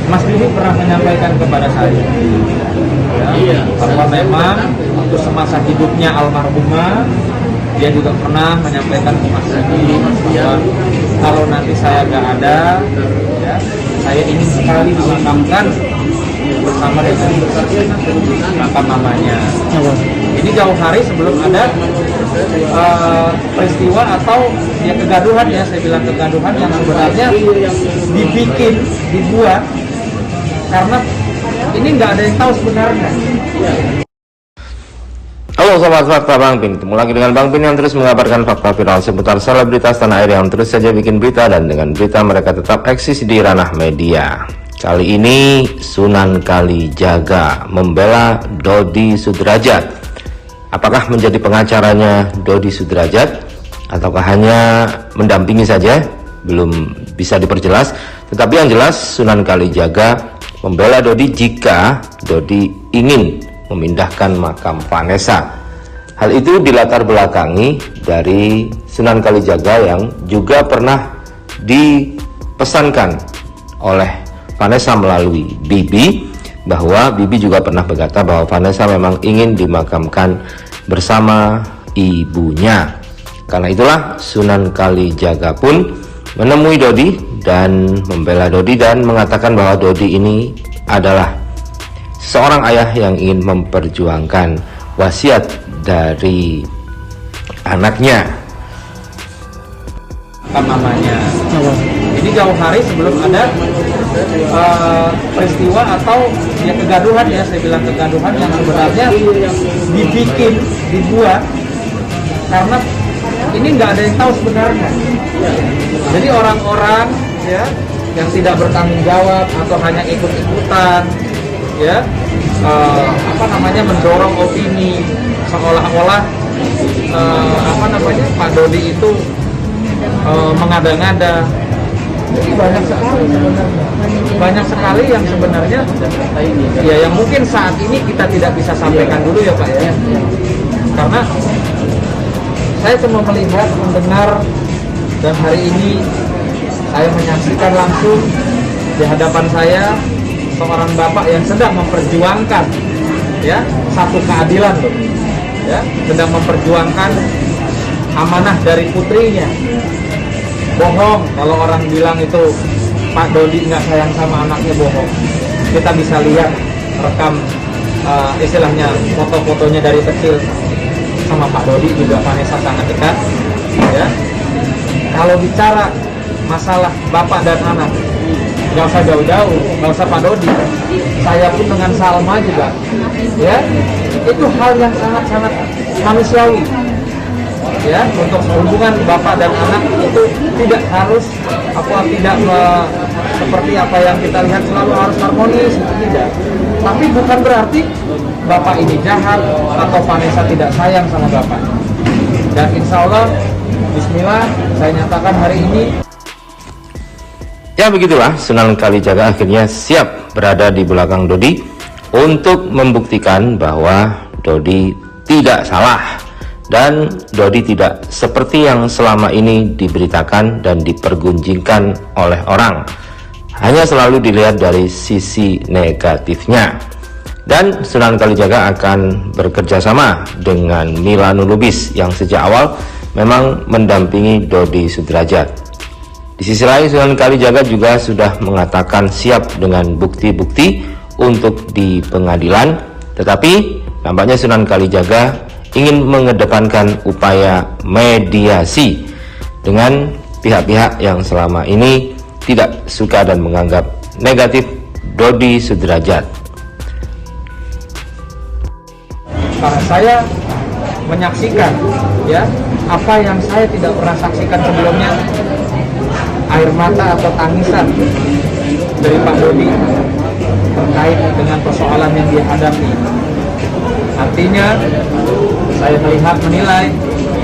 Mas Didi pernah menyampaikan kepada saya ya, bahwa memang waktu semasa hidupnya almarhumah dia juga pernah menyampaikan ke Mas Didi bahwa kalau nanti saya gak ada ya, saya ingin sekali dimakamkan bersama dengan makam mamanya. Ini jauh hari sebelum ada peristiwa atau ya kegaduhan, ya saya bilang kegaduhan yang sebenarnya dibuat karena ini nggak ada yang tahu sebenarnya. Halo sobat fakta Bang Pin, ketemu lagi dengan Bang Pin yang terus mengabarkan fakta viral seputar selebritas tanah air yang terus saja bikin berita, dan dengan berita mereka tetap eksis di ranah media. Kali ini Sunan Kalijaga membela Dodi Sudrajat. Apakah menjadi pengacaranya Dodi Sudrajat ataukah hanya mendampingi saja? Belum bisa diperjelas. Tetapi yang jelas Sunan Kalijaga membela Dodi jika Dodi ingin memindahkan makam Vanessa. Hal itu dilatar belakangi dari Sunan Kalijaga yang juga pernah dipesankan oleh Vanessa melalui Bibi, bahwa Bibi juga pernah berkata bahwa Vanessa memang ingin dimakamkan bersama ibunya. Karena itulah Sunan Kalijaga pun menemui Dodi dan membela Dodi dan mengatakan bahwa Dodi ini adalah seorang ayah yang ingin memperjuangkan wasiat dari anaknya. Mamanya. Ini jauh hari sebelum ada peristiwa atau ya kegaduhan, ya saya bilang kegaduhan yang sebenarnya dibuat karena ini nggak ada yang tahu sebenarnya. Jadi orang-orang ya yang tidak bertanggung jawab atau hanya ikut-ikutan ya mendorong opini seolah-olah Pak Dodi itu mengada-ngada. Jadi banyak sekali yang sebenarnya ya yang mungkin saat ini kita tidak bisa sampaikan dulu ya Pak ya, karena saya cuma melihat, mendengar, dan hari ini saya menyaksikan langsung di hadapan saya seorang bapak yang sedang memperjuangkan ya satu keadilan loh, ya sedang memperjuangkan amanah dari putrinya. Bohong kalau orang bilang itu Pak Dodi nggak sayang sama anaknya, bohong. Kita bisa lihat rekam istilahnya foto-fotonya dari kecil sama Pak Dodi juga Vanessa sangat dekat ya. Kalau bicara masalah bapak dan anak nggak usah jauh-jauh, nggak usah Pak Dodi, saya pun dengan Salma juga ya, itu hal yang sangat-sangat manusiawi ya. Untuk hubungan bapak dan anak itu tidak harus seperti apa yang kita lihat selalu harus harmonis, tidak. Tapi bukan berarti bapak ini jahat atau Vanessa tidak sayang sama bapak. Dan insya Allah, bismillah, saya nyatakan hari ini. Ya begitulah, Sunan Kalijaga akhirnya siap berada di belakang Dodi untuk membuktikan bahwa Dodi tidak salah dan Dodi tidak seperti yang selama ini diberitakan dan dipergunjingkan oleh orang, hanya selalu dilihat dari sisi negatifnya. Dan Sunan Kalijaga akan bekerja sama dengan Milano Lubis yang sejak awal memang mendampingi Dodi Sudrajat. Di sisi lain, Sunan Kalijaga juga sudah mengatakan siap dengan bukti-bukti untuk di pengadilan, tetapi nampaknya Sunan Kalijaga ingin mengedepankan upaya mediasi dengan pihak-pihak yang selama ini tidak suka dan menganggap negatif Dodi Sudrajat. Karena saya menyaksikan ya apa yang saya tidak pernah saksikan sebelumnya, air mata atau tangisan dari Pak Dodi terkait dengan persoalan yang dia hadapi. Artinya saya menilai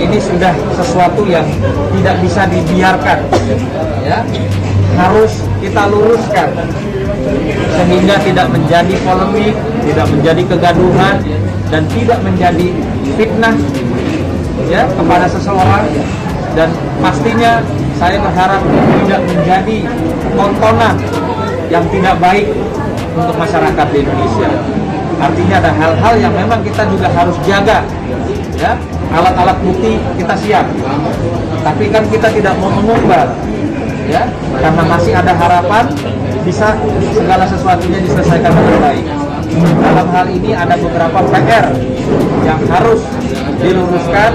ini sudah sesuatu yang tidak bisa dibiarkan ya, harus kita luruskan sehingga tidak menjadi polemik, tidak menjadi kegaduhan, dan tidak menjadi fitnah ya kepada seseorang. Dan pastinya saya berharap tidak menjadi tontonan yang tidak baik untuk masyarakat di Indonesia. Artinya ada hal-hal yang memang kita juga harus jaga, ya. Alat-alat bukti kita siap, tapi kan kita tidak mau mengumbar, ya, karena masih ada harapan bisa segala sesuatunya diselesaikan dengan baik. Dalam hal ini ada beberapa PR yang harus diluruskan,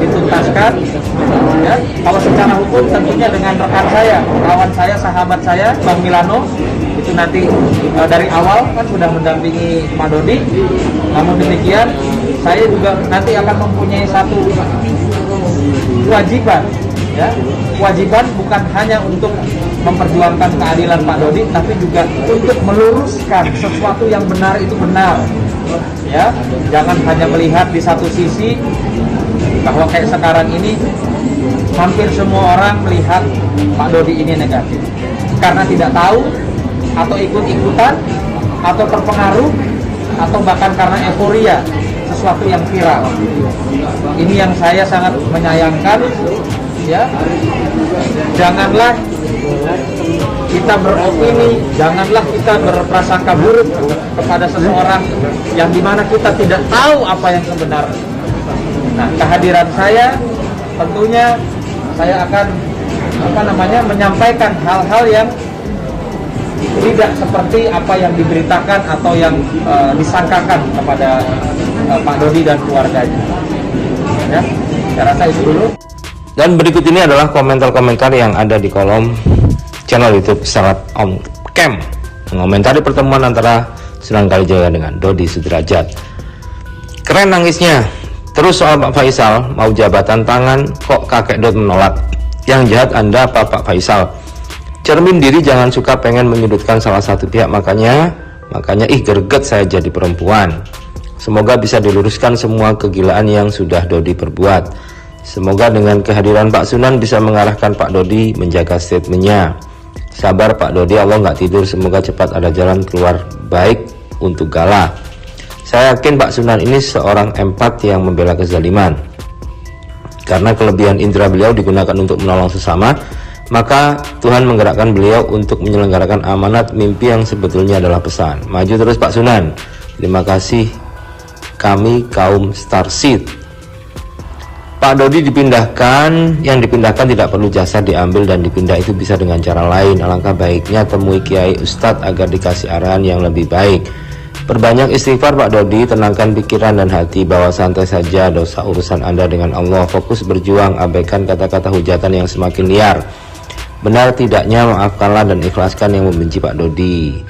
dituntaskan, ya. Kalau secara hukum tentunya dengan rekan saya, kawan saya, sahabat saya, Bang Milano, itu nanti dari awal kan sudah mendampingi Pak Dodi. Namun demikian, saya juga nanti akan mempunyai satu kewajiban, ya. Kewajiban bukan hanya untuk memperjuangkan keadilan Pak Dodi, tapi juga untuk meluruskan sesuatu yang benar itu benar, ya. Jangan hanya melihat di satu sisi, bahwa kayak sekarang ini hampir semua orang melihat Pak Dodi ini negatif karena tidak tahu, atau ikut-ikutan, atau terpengaruh, atau bahkan karena euforia sesuatu yang viral. Ini yang saya sangat menyayangkan, ya. Janganlah kita beropini, janganlah kita berprasangka buruk kepada seseorang yang dimana kita tidak tahu apa yang sebenarnya. Nah, kehadiran saya tentunya saya akan menyampaikan hal-hal yang tidak seperti apa yang diberitakan atau yang disangkakan kepada Pak Dodi dan keluarganya. Ya, saya rasa itu dulu. Dan berikut ini adalah komentar-komentar yang ada di kolom channel YouTube Sangat On Cam mengomentari pertemuan antara Sunan Kalijaga dengan Dodi Sudrajat. Keren nangisnya. Terus soal Pak Faisal mau jabatan tangan, kok kakek Dot menolak. Yang jahat Anda apa Pak Faisal? Cermin diri, jangan suka pengen menyudutkan salah satu pihak, makanya greget saya jadi perempuan. Semoga bisa diluruskan semua kegilaan yang sudah Dodi perbuat. Semoga dengan kehadiran Pak Sunan bisa mengarahkan Pak Dodi menjaga statementnya. Sabar Pak Dodi, Allah nggak tidur, semoga cepat ada jalan keluar baik untuk Gala. Saya yakin Pak Sunan ini seorang empat yang membela kezaliman. Karena kelebihan indera beliau digunakan untuk menolong sesama, maka Tuhan menggerakkan beliau untuk menyelenggarakan amanat mimpi yang sebetulnya adalah pesan. Maju terus Pak Sunan. Terima kasih kami kaum Starseed. Pak Dodi dipindahkan, yang dipindahkan tidak perlu jasa diambil dan dipindah itu bisa dengan cara lain. Alangkah baiknya temui kiai ustadz agar dikasih arahan yang lebih baik. Perbanyak istighfar Pak Dodi, tenangkan pikiran dan hati, bawa santai saja dosa urusan Anda dengan Allah. Fokus berjuang, abaikan kata-kata hujatan yang semakin liar. Benar tidaknya maafkanlah dan ikhlaskan yang membenci Pak Dodi.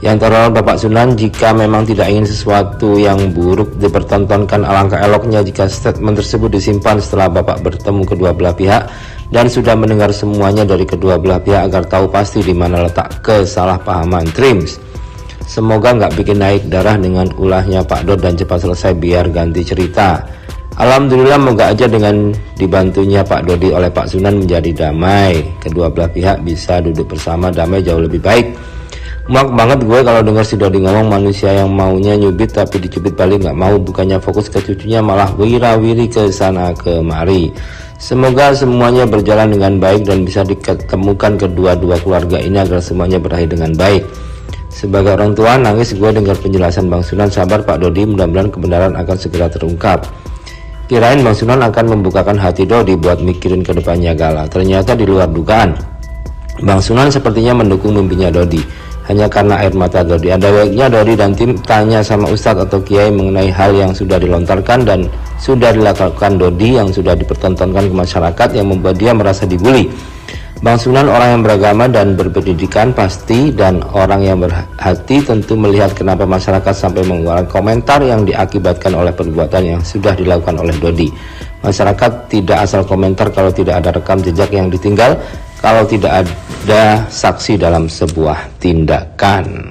Yang terhormat Bapak Sunan, jika memang tidak ingin sesuatu yang buruk dipertontonkan, alangkah eloknya jika statement tersebut disimpan setelah Bapak bertemu kedua belah pihak dan sudah mendengar semuanya dari kedua belah pihak agar tahu pasti di mana letak kesalahpahaman. Trims. Semoga nggak bikin naik darah dengan ulahnya Pak Dod dan cepat selesai biar ganti cerita. Alhamdulillah, moga aja dengan dibantunya Pak Dodi oleh Pak Sunan menjadi damai. Kedua belah pihak bisa duduk bersama, damai jauh lebih baik. Muak banget gue kalau dengar si Dodi ngomong manusia yang maunya nyubit tapi dicubit balik nggak mau, bukannya fokus ke cucunya malah wirawiri ke sana kemari. Semoga semuanya berjalan dengan baik dan bisa diketemukan kedua-dua keluarga ini agar semuanya berakhir dengan baik. Sebagai orang tua nangis gue dengar penjelasan Bang Sunan. Sabar Pak Dodi, mudah-mudahan kebenaran akan segera terungkap. Kirain Bang Sunan akan membukakan hati Dodi buat mikirin ke depannya Gala. Ternyata di luar dugaan, Bang Sunan sepertinya mendukung mimpinya Dodi hanya karena air mata Dodi. Ada baiknya Dodi dan tim tanya sama Ustadz atau Kiai mengenai hal yang sudah dilontarkan dan sudah dilakukan Dodi yang sudah dipertontonkan ke masyarakat yang membuat dia merasa dibully. Bang Sunan orang yang beragama dan berpendidikan pasti, dan orang yang berhati tentu melihat kenapa masyarakat sampai mengeluarkan komentar yang diakibatkan oleh perbuatan yang sudah dilakukan oleh Dodi. Masyarakat tidak asal komentar kalau tidak ada rekam jejak yang ditinggal, kalau tidak ada saksi dalam sebuah tindakan.